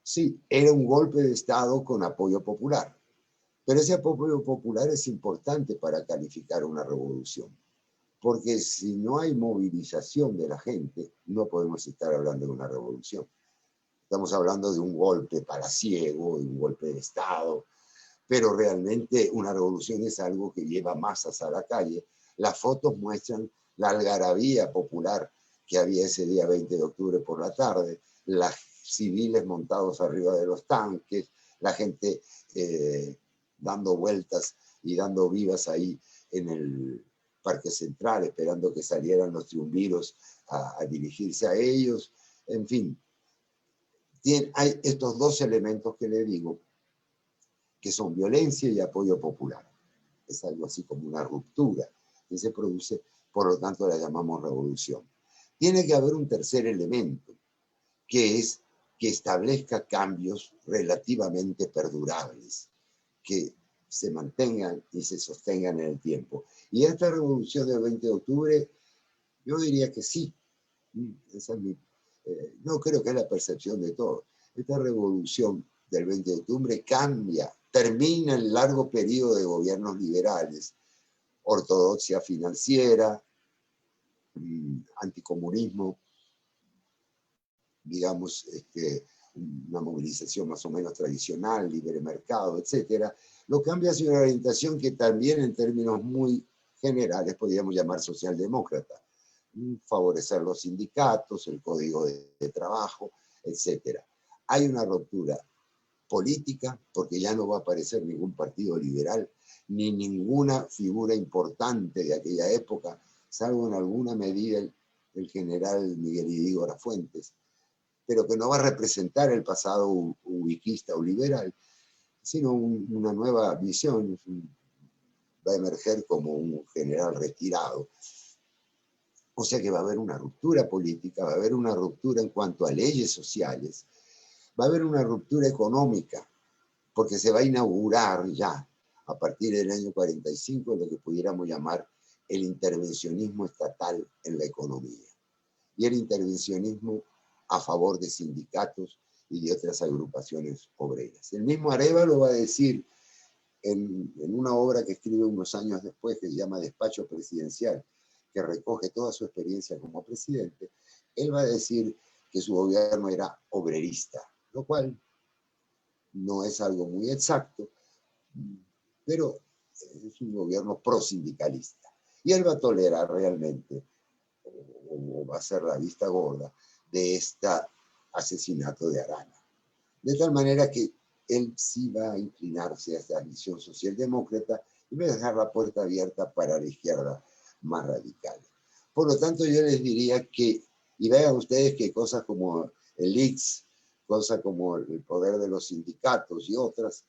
Sí, era un golpe de Estado con apoyo popular. Pero ese apoyo popular es importante para calificar una revolución. Porque si no hay movilización de la gente, no podemos estar hablando de una revolución. Estamos hablando de un golpe palaciego, de un golpe de Estado, pero realmente una revolución es algo que lleva masas a la calle. Las fotos muestran la algarabía popular que había ese día 20 de octubre por la tarde, las civiles montados arriba de los tanques, la gente dando vueltas y dando vivas ahí en el Parque Central, esperando que salieran los triunviros a dirigirse a ellos. En fin, hay estos 2 elementos que le digo, que son violencia y apoyo popular. Es algo así como una ruptura que se produce, por lo tanto la llamamos revolución. Tiene que haber un tercer elemento, que es que establezca cambios relativamente perdurables, que se mantengan y se sostengan en el tiempo. Y esta revolución del 20 de octubre, yo diría que sí. Esa es no creo que es la percepción de todos. Esta revolución del 20 de octubre termina el largo periodo de gobiernos liberales, ortodoxia financiera, anticomunismo, digamos, una movilización más o menos tradicional, libre mercado, etc. Lo cambia hacia una orientación que también en términos muy generales podríamos llamar socialdemócrata. Favorecer los sindicatos, el código de trabajo, etc. Hay una ruptura política, porque ya no va a aparecer ningún partido liberal, ni ninguna figura importante de aquella época, salvo en alguna medida el general Miguel Idígora Fuentes, pero que no va a representar el pasado ubiquista o liberal, sino una nueva visión. Va a emerger como un general retirado. O sea que va a haber una ruptura política, va a haber una ruptura en cuanto a leyes sociales, va a haber una ruptura económica, porque se va a inaugurar ya, a partir del año 45, lo que pudiéramos llamar el intervencionismo estatal en la economía. Y el intervencionismo a favor de sindicatos y de otras agrupaciones obreras. El mismo Arévalo va a decir en una obra que escribe unos años después, que se llama Despacho Presidencial, que recoge toda su experiencia como presidente, él va a decir que su gobierno era obrerista, lo cual no es algo muy exacto, pero es un gobierno prosindicalista. Y él va a tolerar realmente, o va a hacer la vista gorda, de este asesinato de Arana. De tal manera que él sí va a inclinarse a esta visión socialdemócrata y va a dejar la puerta abierta para la izquierda más radical. Por lo tanto, yo les diría que, y vean ustedes que cosas como el IX, cosas como el poder de los sindicatos y otras,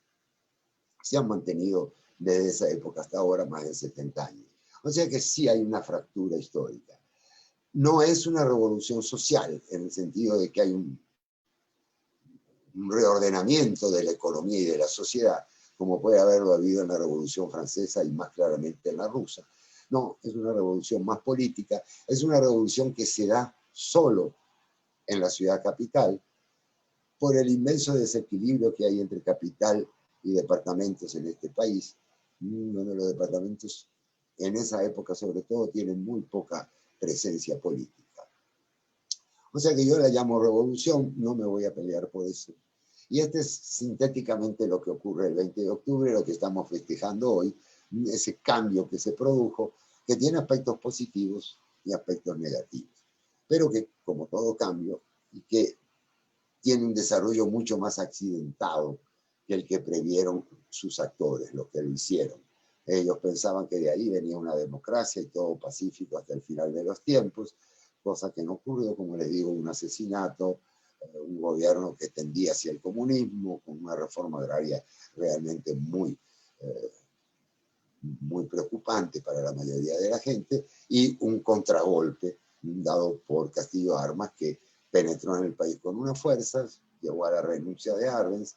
se han mantenido desde esa época hasta ahora más de 70 años. O sea que sí hay una fractura histórica. No es una revolución social, en el sentido de que hay un reordenamiento de la economía y de la sociedad, como puede haberlo habido en la Revolución Francesa y más claramente en la rusa. No, es una revolución más política, es una revolución que se da solo en la ciudad capital por el inmenso desequilibrio que hay entre capital y departamentos en este país, donde los departamentos en esa época sobre todo tienen muy poca presencia política. O sea que yo la llamo revolución, no me voy a pelear por eso. Y este es sintéticamente lo que ocurre el 20 de octubre, lo que estamos festejando hoy, ese cambio que se produjo, que tiene aspectos positivos y aspectos negativos, pero que, como todo cambio, y que tiene un desarrollo mucho más accidentado que el que previeron sus actores, los que lo hicieron. Ellos pensaban que de ahí venía una democracia y todo pacífico hasta el final de los tiempos, cosa que no ocurrió, como les digo, un asesinato, un gobierno que tendía hacia el comunismo, con una reforma agraria realmente muy preocupante para la mayoría de la gente, y un contragolpe dado por Castillo Armas, que penetró en el país con unas fuerzas, llevó a la renuncia de Arbenz.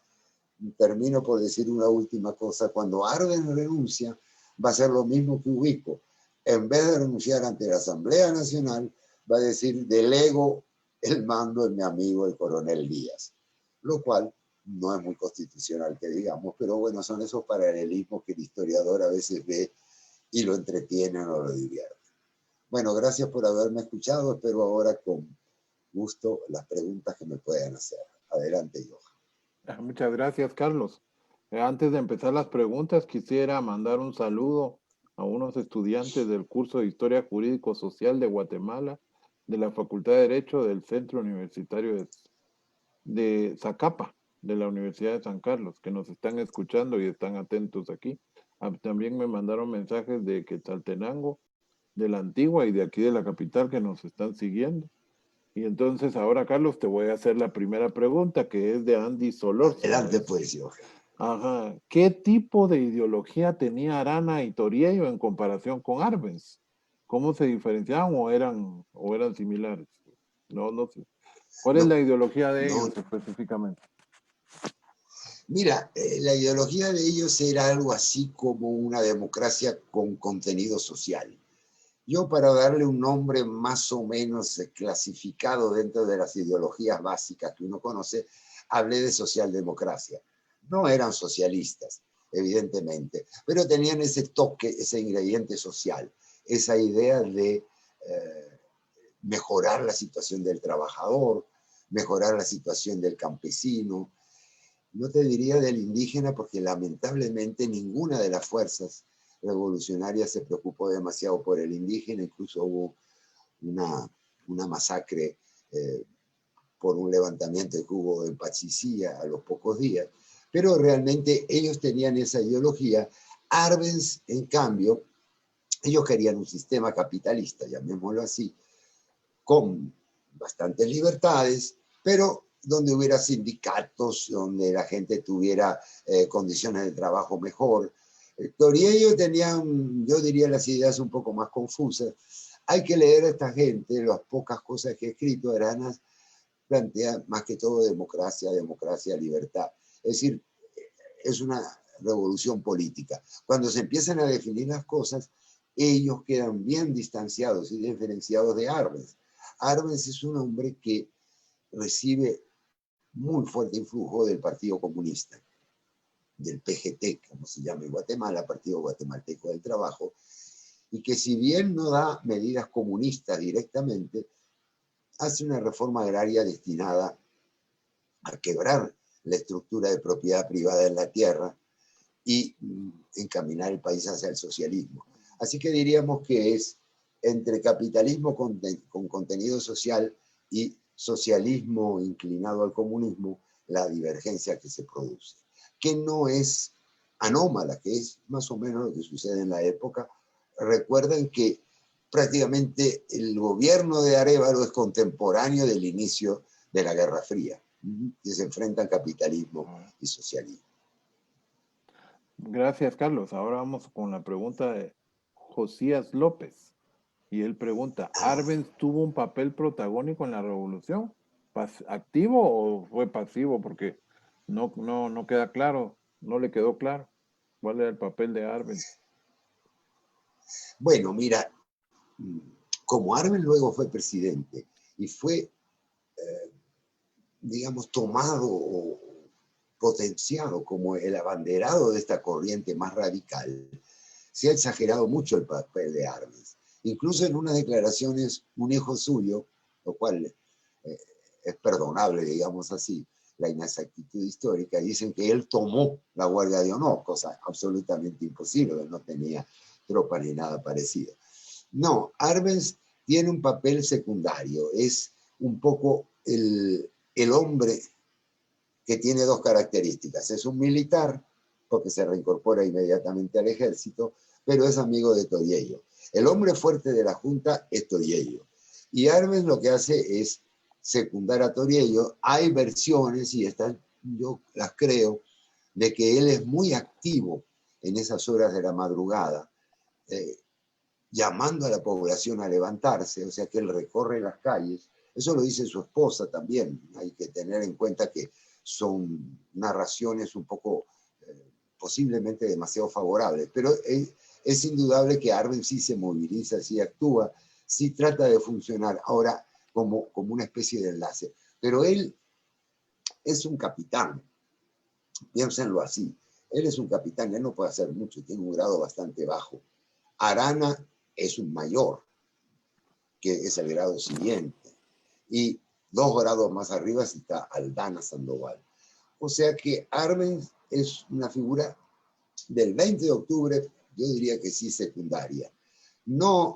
Termino por decir una última cosa: cuando Arbenz renuncia, va a ser lo mismo que Ubico. En vez de renunciar ante la Asamblea Nacional, va a decir: delego el mando en mi amigo el coronel Díaz, lo cual no es muy constitucional que digamos, pero bueno, son esos paralelismos que el historiador a veces ve y lo entretiene o lo divierte. Bueno, gracias por haberme escuchado, espero ahora con gusto las preguntas que me puedan hacer. Adelante, Johan. Muchas gracias, Carlos. Antes de empezar las preguntas, quisiera mandar un saludo a unos estudiantes del curso de Historia Jurídico Social de Guatemala, de la Facultad de Derecho del Centro Universitario de Zacapa, de la Universidad de San Carlos, que nos están escuchando y están atentos aquí. También me mandaron mensajes de Quetzaltenango, de la Antigua y de aquí de la capital, que nos están siguiendo. Y entonces ahora, Carlos, te voy a hacer la primera pregunta, que es de Andy Solórzano. Adelante, pues, Johan. Ajá. ¿Qué tipo de ideología tenía Arana y Toriello en comparación con Arbenz? ¿Cómo se diferenciaban o eran similares? No, no sé. ¿Cuál es No, la ideología de no, ellos específicamente? mira, la ideología de ellos era algo así como una democracia con contenido social. Yo, para darle un nombre más o menos clasificado dentro de las ideologías básicas que uno conoce, hablé de socialdemocracia. No eran socialistas, evidentemente, pero tenían ese toque, ese ingrediente social, esa idea de mejorar la situación del trabajador, mejorar la situación del campesino. No te diría del indígena, porque lamentablemente ninguna de las fuerzas revolucionarias se preocupó demasiado por el indígena. Incluso hubo una masacre por un levantamiento que hubo en Pachicía a los pocos días, pero realmente ellos tenían esa ideología. Arbenz, en cambio, ellos querían un sistema capitalista, llamémoslo así, con bastantes libertades, pero donde hubiera sindicatos, donde la gente tuviera condiciones de trabajo mejor. Toriello tenía, yo diría, las ideas un poco más confusas. Hay que leer a esta gente, las pocas cosas que he escrito. Aranas plantea más que todo democracia, democracia, libertad. Es decir, es una revolución política. Cuando se empiezan a definir las cosas, ellos quedan bien distanciados y diferenciados de Arbenz. Arbenz es un hombre que recibe muy fuerte influjo del Partido Comunista, del PGT, como se llama en Guatemala, Partido Guatemalteco del Trabajo, y que, si bien no da medidas comunistas directamente, hace una reforma agraria destinada a quebrar la estructura de propiedad privada en la tierra y encaminar el país hacia el socialismo. Así que diríamos que es entre capitalismo con contenido social y socialismo inclinado al comunismo la divergencia que se produce, que no es anómala, que es más o menos lo que sucede en la época. Recuerden que prácticamente el gobierno de Arévalo es contemporáneo del inicio de la Guerra Fría, que se enfrentan capitalismo y socialismo. Gracias, Carlos. Ahora vamos con la pregunta de Josías López. Y él pregunta, ¿Arbenz tuvo un papel protagónico en la revolución? ¿Activo o fue pasivo? Porque No queda claro, no le quedó claro cuál era el papel de Arbenz. Bueno, mira, como Arbenz luego fue presidente y fue, digamos, tomado o potenciado como el abanderado de esta corriente más radical, se ha exagerado mucho el papel de Arbenz. Incluso en unas declaraciones, un hijo suyo, lo cual es perdonable, digamos así, la inexactitud histórica, dicen que él tomó la Guardia de Honor, cosa absolutamente imposible, él no tenía tropa ni nada parecido. No, Arbenz tiene un papel secundario, es un poco el hombre que tiene dos características. Es un militar, porque se reincorpora inmediatamente al ejército, pero es amigo de Toriello. El hombre fuerte de la Junta es Toriello. Y Arbenz lo que hace es secundar a Toriello. Hay versiones, y estas yo las creo, de que él es muy activo en esas horas de la madrugada, llamando a la población a levantarse, o sea que él recorre las calles. Eso lo dice su esposa también. Hay que tener en cuenta que son narraciones un poco posiblemente demasiado favorables, pero es indudable que Arbenz sí se moviliza, sí actúa, sí trata de funcionar ahora como una especie de enlace. Pero él es un capitán, piénsenlo así, él es un capitán, él no puede hacer mucho, tiene un grado bastante bajo. Arana es un mayor, que es el grado siguiente, y 2 grados más arriba está Aldana Sandoval. O sea que Arbenz es una figura del 20 de octubre, yo diría que sí secundaria. No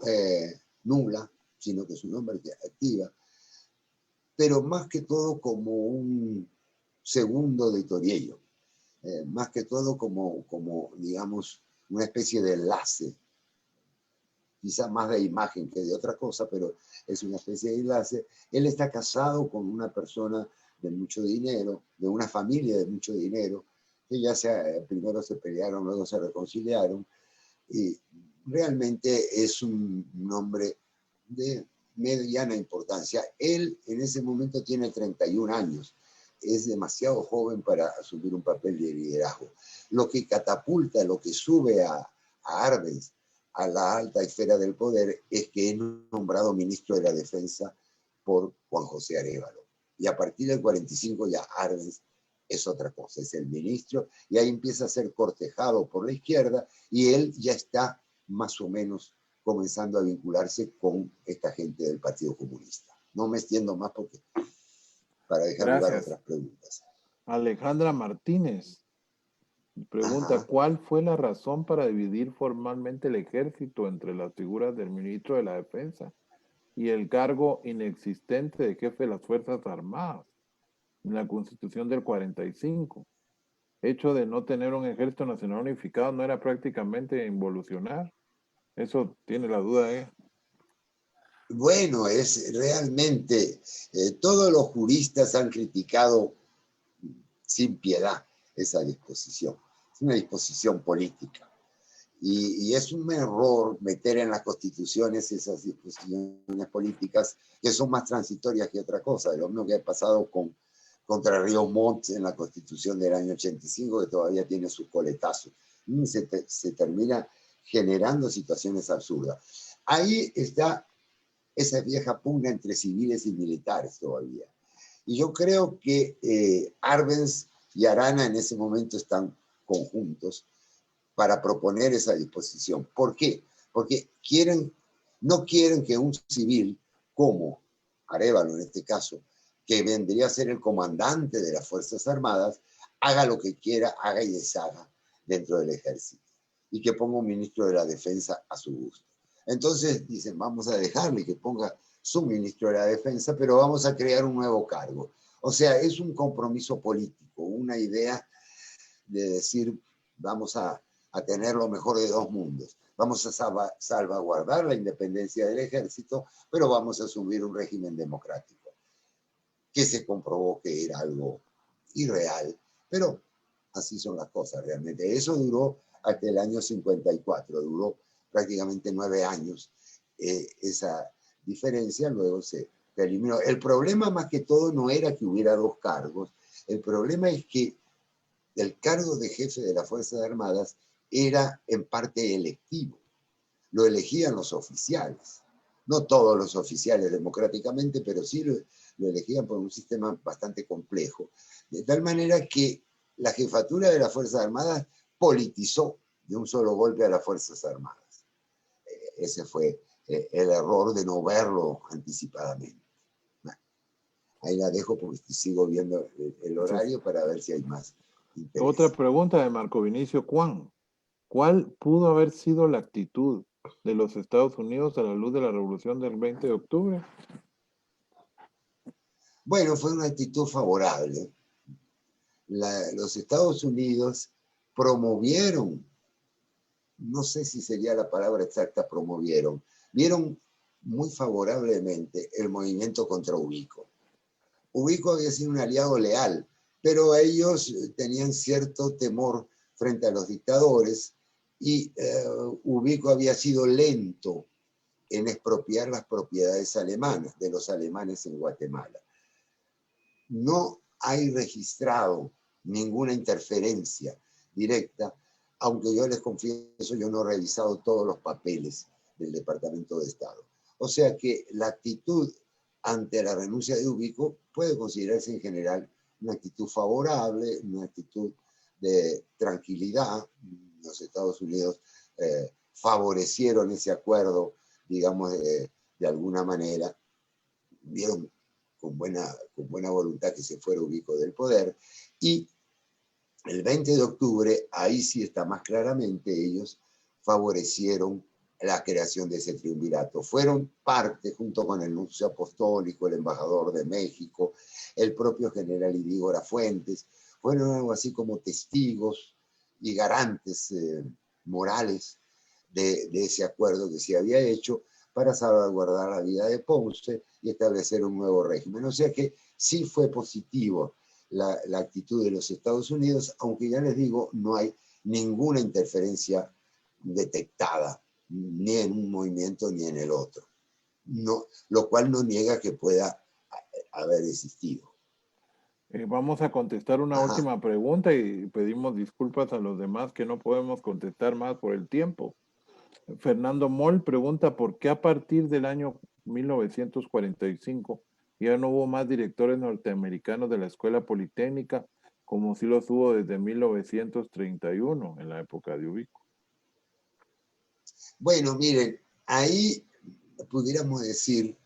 nula, sino que es un hombre que activa, pero más que todo como un segundo de Toriello. Más que todo como, digamos, una especie de enlace, quizá más de imagen que de otra cosa, pero es una especie de enlace. Él está casado con una persona de mucho dinero, de una familia de mucho dinero, que ya primero se pelearon, luego se reconciliaron, y realmente es un hombre de mediana importancia. Él en ese momento tiene 31 años, es demasiado joven para asumir un papel de liderazgo. Lo que catapulta, lo que sube a Arbenz a la alta esfera del poder es que es nombrado ministro de la Defensa por Juan José Arévalo. Y a partir del 45 ya Arbenz es otra cosa, es el ministro, y ahí empieza a ser cortejado por la izquierda, y él ya está más o menos comenzando a vincularse con esta gente del Partido Comunista. No me extiendo más porque para dejar lugar a Gracias. otras preguntas. Alejandra Martínez pregunta, Ajá. ¿cuál fue la razón para dividir formalmente el ejército entre las figuras del ministro de la Defensa y el cargo inexistente de jefe de las Fuerzas Armadas en la Constitución del 45? Hecho de no tener un ejército nacional unificado no era prácticamente involucionar. Eso tiene la duda, ¿eh? Bueno, es realmente, todos los juristas han criticado sin piedad esa disposición. Es una disposición política. Y es un error meter en las constituciones esas disposiciones políticas que son más transitorias que otra cosa, de lo mismo que ha pasado contra Ríos Montt en la constitución del año 85, que todavía tiene sus coletazos. Se termina generando situaciones absurdas. Ahí está esa vieja pugna entre civiles y militares todavía. Y yo creo que Arbenz y Arana en ese momento están conjuntos para proponer esa disposición. ¿Por qué? Porque no quieren que un civil como Arévalo en este caso, que vendría a ser el comandante de las Fuerzas Armadas, haga lo que quiera, haga y deshaga dentro del ejército y que ponga un ministro de la Defensa a su gusto. Entonces dicen, vamos a dejarle que ponga su ministro de la Defensa, pero vamos a crear un nuevo cargo. O sea, es un compromiso político, una idea de decir, vamos a tener lo mejor de dos mundos. Vamos a salvaguardar la independencia del ejército, pero vamos a asumir un régimen democrático, que se comprobó que era algo irreal, pero así son las cosas realmente. Eso duró hasta el año 54, duró prácticamente 9 años esa diferencia, luego se eliminó. El problema más que todo no era que hubiera dos cargos, El problema es que el cargo de jefe de las Fuerzas Armadas era en parte electivo. Lo elegían los oficiales. No todos los oficiales democráticamente, pero sí lo elegían por un sistema bastante complejo. De tal manera que la jefatura de las Fuerzas Armadas politizó de un solo golpe a las Fuerzas Armadas. Ese fue el error de no verlo anticipadamente. Bueno, ahí la dejo porque sigo viendo el horario para ver si hay más interés. Otra pregunta de Marco Vinicio Juan. ¿Cuál pudo haber sido la actitud de los Estados Unidos a la luz de la revolución del 20 de octubre? Bueno, fue una actitud favorable. Los Estados Unidos promovieron, no sé si sería la palabra exacta, promovieron, vieron muy favorablemente el movimiento contra Ubico. Ubico había sido un aliado leal, pero ellos tenían cierto temor frente a los dictadores y Ubico había sido lento en expropiar las propiedades alemanas, de los alemanes en Guatemala. No hay registrado ninguna interferencia directa, aunque yo les confieso, yo no he revisado todos los papeles del Departamento de Estado. O sea que la actitud ante la renuncia de Ubico puede considerarse en general una actitud favorable, una actitud de tranquilidad. Los Estados Unidos favorecieron ese acuerdo, digamos, de alguna manera, vieron con buena voluntad que se fuera Ubico del poder, y el 20 de octubre, ahí sí está más claramente, ellos favorecieron la creación de ese triunvirato. Fueron parte, junto con el nuncio apostólico, el embajador de México, el propio general Idígora Fuentes, fueron algo así como testigos y garantes morales de ese acuerdo que se había hecho para salvaguardar la vida de Ponce y establecer un nuevo régimen. O sea que sí fue positivo la actitud de los Estados Unidos, aunque ya les digo, no hay ninguna interferencia detectada, ni en un movimiento ni en el otro. No, lo cual no niega que pueda haber existido. Vamos a contestar una Ajá. última pregunta y pedimos disculpas a los demás que no podemos contestar más por el tiempo. Fernando Moll pregunta por qué a partir del año 1945 ya no hubo más directores norteamericanos de la Escuela Politécnica, como si los hubo desde 1931, en la época de Ubico. Bueno, miren, ahí pudiéramos decir,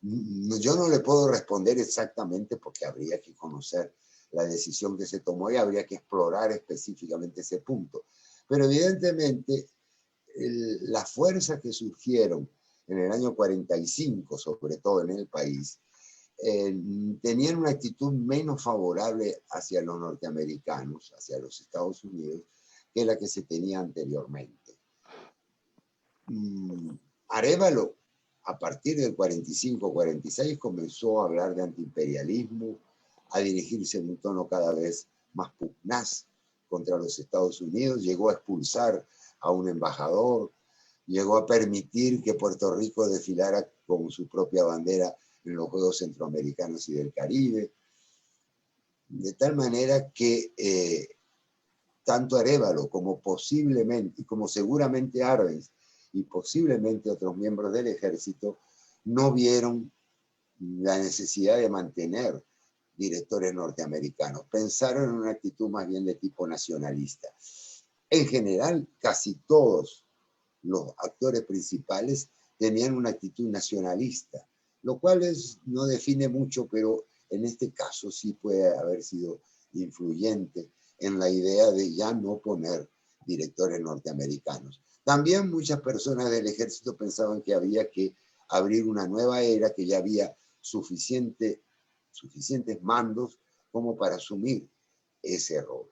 yo no le puedo responder exactamente porque habría que conocer la decisión que se tomó y habría que explorar específicamente ese punto. Pero evidentemente las fuerzas que surgieron en el año 45, sobre todo en el país, tenían una actitud menos favorable hacia los norteamericanos, hacia los Estados Unidos, que la que se tenía anteriormente. Arévalo, a partir del 45-46, comenzó a hablar de antiimperialismo, a dirigirse en un tono cada vez más pugnaz contra los Estados Unidos, llegó a expulsar a un embajador, llegó a permitir que Puerto Rico desfilara con su propia bandera en los Juegos Centroamericanos y del Caribe, de tal manera que tanto Arévalo como posiblemente, como seguramente Arbenz y posiblemente otros miembros del ejército no vieron la necesidad de mantener directores norteamericanos. Pensaron en una actitud más bien de tipo nacionalista. En general, casi todos los actores principales tenían una actitud nacionalista, lo cual no define mucho, pero en este caso sí puede haber sido influyente en la idea de ya no poner directores norteamericanos. También muchas personas del ejército pensaban que había que abrir una nueva era, que ya había suficientes mandos como para asumir ese rol.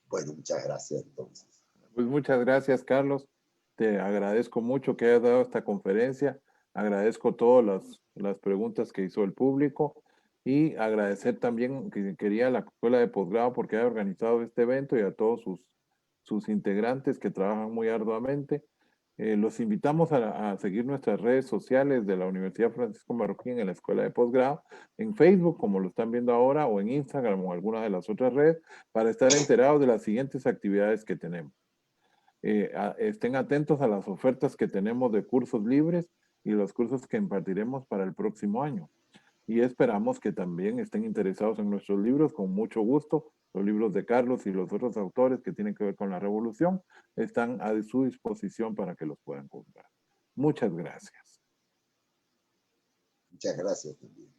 Bueno, muchas gracias entonces. Pues muchas gracias, Carlos. Te agradezco mucho que hayas dado esta conferencia. Agradezco todas las preguntas que hizo el público y agradecer también que quería a la Escuela de Posgrado porque ha organizado este evento y a todos sus integrantes que trabajan muy arduamente. Los invitamos a seguir nuestras redes sociales de la Universidad Francisco Marroquín en la Escuela de Posgrado, en Facebook, como lo están viendo ahora, o en Instagram o alguna de las otras redes, para estar enterados de las siguientes actividades que tenemos. Estén atentos a las ofertas que tenemos de cursos libres y los cursos que impartiremos para el próximo año. Y esperamos que también estén interesados en nuestros libros, con mucho gusto. Los libros de Carlos y los otros autores que tienen que ver con la revolución están a su disposición para que los puedan comprar. Muchas gracias. Muchas gracias también.